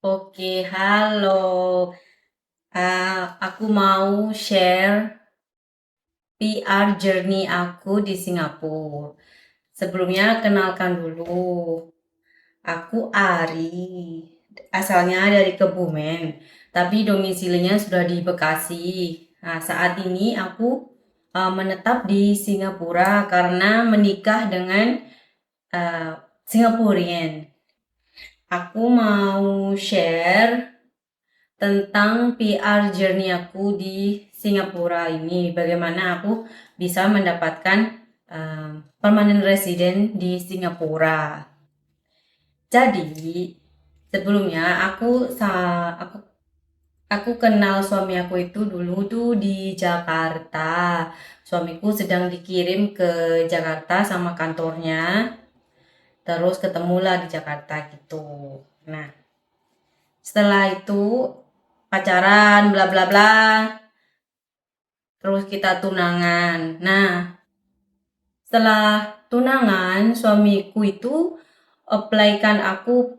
Oke, halo. Aku mau share PR journey aku di Singapura. Sebelumnya kenalkan dulu, aku Ari. Asalnya dari Kebumen, tapi domisilinya sudah di Bekasi. Nah, saat ini aku menetap di Singapura karena menikah dengan uh, Singaporean. Aku mau share tentang PR journey aku di Singapura ini, bagaimana aku bisa mendapatkan permanent resident di Singapura. Jadi sebelumnya aku kenal suami aku itu dulu tuh di Jakarta. Suamiku sedang dikirim ke Jakarta sama kantornya, terus ketemulah di Jakarta gitu. Nah, setelah itu pacaran bla bla bla, terus kita tunangan. Nah, setelah tunangan suamiku itu apply-kan aku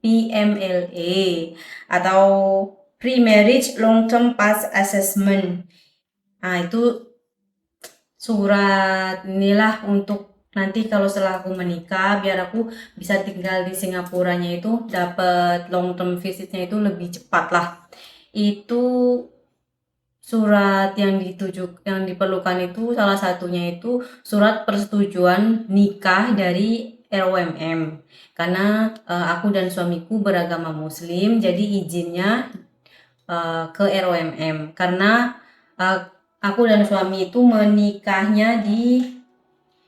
PMLA atau Pre-Marriage Long Term Past Assessment. Nah, itu surat inilah untuk nanti kalau setelah aku menikah, biar aku bisa tinggal di Singapuranya itu dapat long term visitnya itu lebih cepat lah. Itu surat yang diperlukan itu salah satunya itu surat persetujuan nikah dari ROMM. Karena aku dan suamiku beragama Muslim, jadi izinnya ke ROMM. Karena uh, aku dan suami itu menikahnya di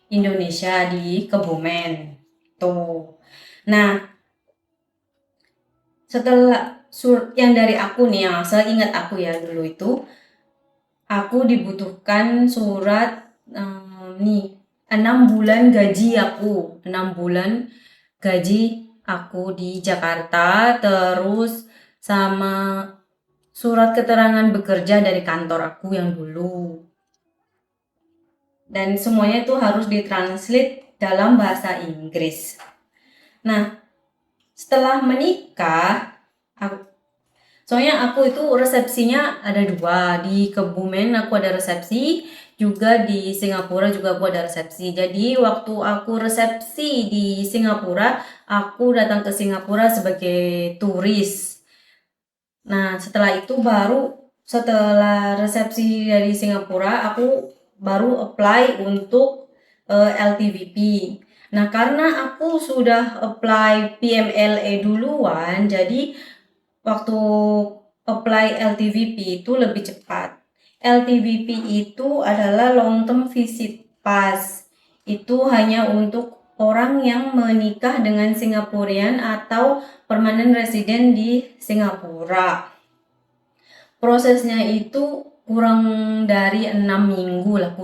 Indonesia di Kebumen. Tuh. Nah, setelah yang dari aku nih, yang seingat aku ya dulu itu, aku dibutuhkan surat nih 6 bulan gaji aku, 6 bulan gaji aku di Jakarta, terus sama surat keterangan bekerja dari kantor aku yang dulu. Dan semuanya itu harus ditranslate dalam bahasa Inggris. Nah, setelah menikah, soalnya aku itu resepsinya ada 2. Di Kebumen aku ada resepsi, juga di Singapura juga aku ada resepsi. Jadi waktu aku resepsi di Singapura, aku datang ke Singapura sebagai turis. Nah, setelah resepsi dari Singapura, aku baru apply untuk LTVP. Nah, karena aku sudah apply PMLA duluan, jadi waktu apply LTVP itu lebih cepat. LTVP itu adalah long term visit pass. Itu hanya untuk orang yang menikah dengan Singaporean atau permanent resident di Singapura. Prosesnya itu kurang dari 6 minggu lah,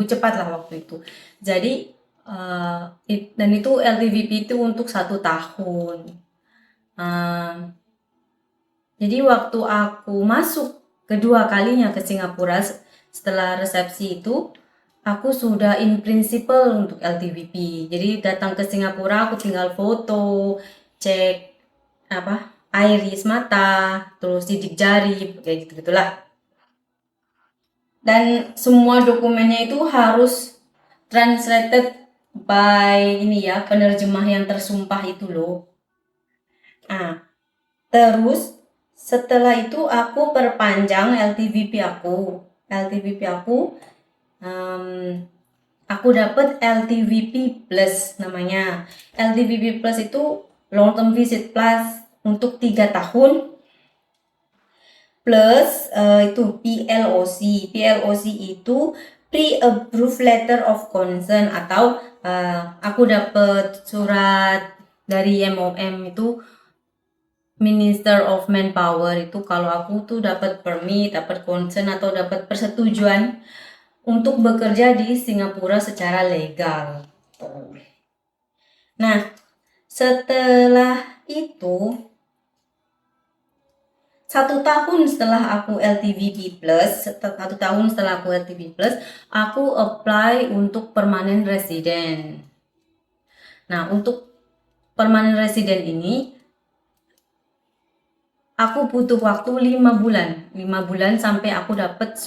cepat lah waktu itu. Jadi dan itu LTVP itu untuk 1 tahun. Jadi waktu aku masuk kedua kalinya ke Singapura setelah resepsi itu, aku sudah in principle untuk LTVP. Jadi datang ke Singapura aku tinggal foto, cek iris mata, terus sidik jari, kayak gitu-gitulah. Dan semua dokumennya itu harus translated by ini ya, penerjemah yang tersumpah itu loh. Nah, terus setelah itu aku perpanjang LTVP aku. LTVP aku aku dapat LTVP Plus namanya. LTVP Plus itu long term visit plus untuk 3 tahun plus itu PLOC. PLOC itu pre-approved letter of concern atau aku dapat surat dari MOM itu Minister of Manpower itu, kalau aku tuh dapat permit, dapat concern atau dapat persetujuan untuk bekerja di Singapura secara legal. Nah, setelah itu 1 tahun setelah aku LTVP Plus, aku apply untuk permanent resident. Nah, untuk permanent resident ini aku butuh waktu 5 bulan sampai aku dapat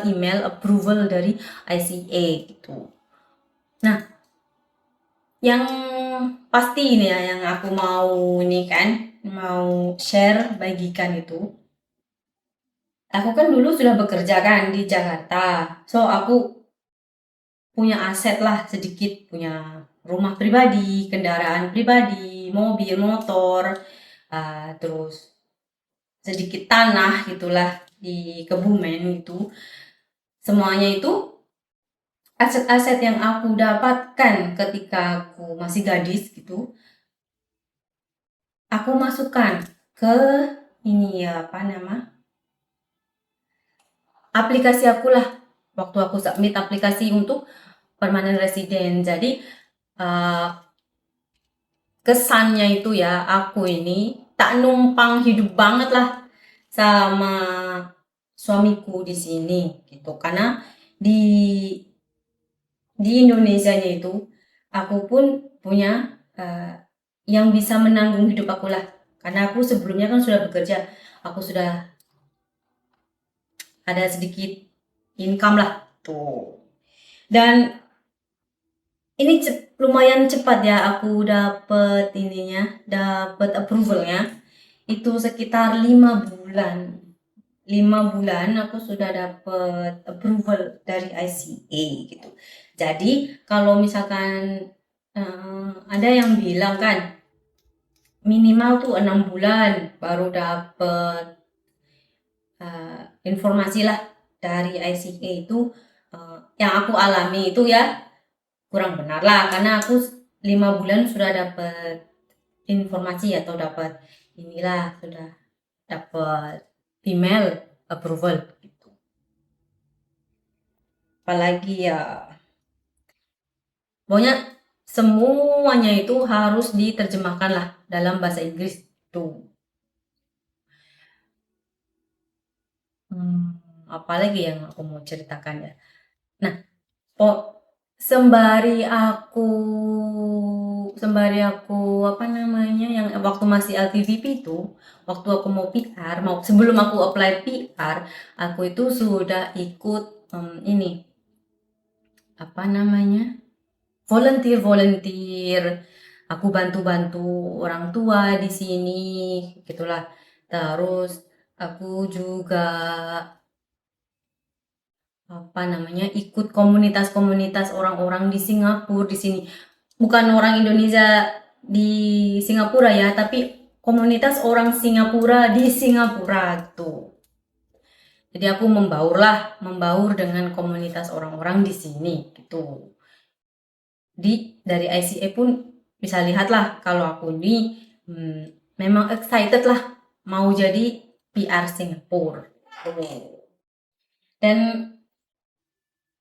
email approval dari ICA gitu. Nah, yang pasti ini ya yang aku mau share bagikan itu. Aku kan dulu sudah bekerja kan di Jakarta. So aku punya aset lah sedikit, punya rumah pribadi, kendaraan pribadi, mobil, motor, terus sedikit tanah gitulah di Kebumen itu. Semuanya itu aset-aset yang aku dapatkan ketika aku masih gadis gitu, aku masukkan ke ini ya aplikasi aku lah. Waktu aku submit aplikasi untuk permanent resident. Jadi kesannya itu ya aku ini tak numpang hidup banget lah sama suamiku di sini gitu. Karena di Indonesianya itu aku pun punya yang bisa menanggung hidup aku lah. Karena aku sebelumnya kan sudah bekerja, aku sudah ada sedikit income lah tuh. Dan ini lumayan cepat ya aku dapat approvalnya itu sekitar 5 bulan. 5 bulan aku sudah dapat approval dari ICA gitu. Jadi kalau misalkan ada yang bilang kan minimal tuh 6 bulan baru dapat informasi lah dari ICA itu, yang aku alami itu ya kurang benar lah karena aku 5 bulan sudah dapat informasi atau dapat sudah dapat email approval gitu. Apalagi ya pokoknya semuanya itu harus diterjemahkan lah dalam bahasa Inggris tuh. Apalagi yang aku mau ceritakan ya. Nah, sembari aku yang waktu masih LTVP itu, waktu aku mau PR, sebelum aku apply PR, aku itu sudah ikut volunteer. Aku bantu-bantu orang tua di sini gitulah. Terus aku juga ikut komunitas-komunitas orang-orang di Singapura di sini. Bukan orang Indonesia di Singapura ya, tapi komunitas orang Singapura di Singapura tuh. Jadi aku membaur dengan komunitas orang-orang di sini gitu. Dari ICA pun bisa lihatlah kalau aku ini memang excited lah mau jadi PR Singapura. Dan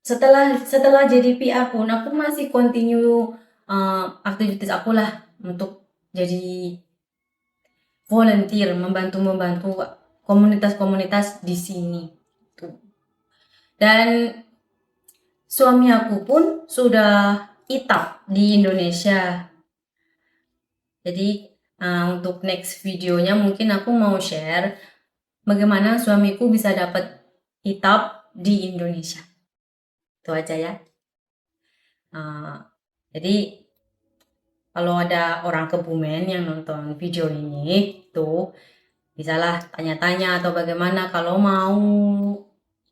setelah jadi PR pun aku masih continue aktivitas aku lah untuk jadi volunteer, membantu komunitas-komunitas di sini tuh. Dan suami aku pun sudah itap di Indonesia. Jadi untuk next videonya mungkin aku mau share bagaimana suamiku bisa dapat itap di Indonesia. Itu aja ya. Jadi kalau ada orang Kebumen yang nonton video ini tuh bisalah tanya-tanya atau bagaimana kalau mau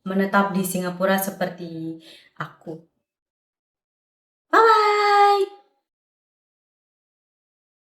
menetap di Singapura seperti aku.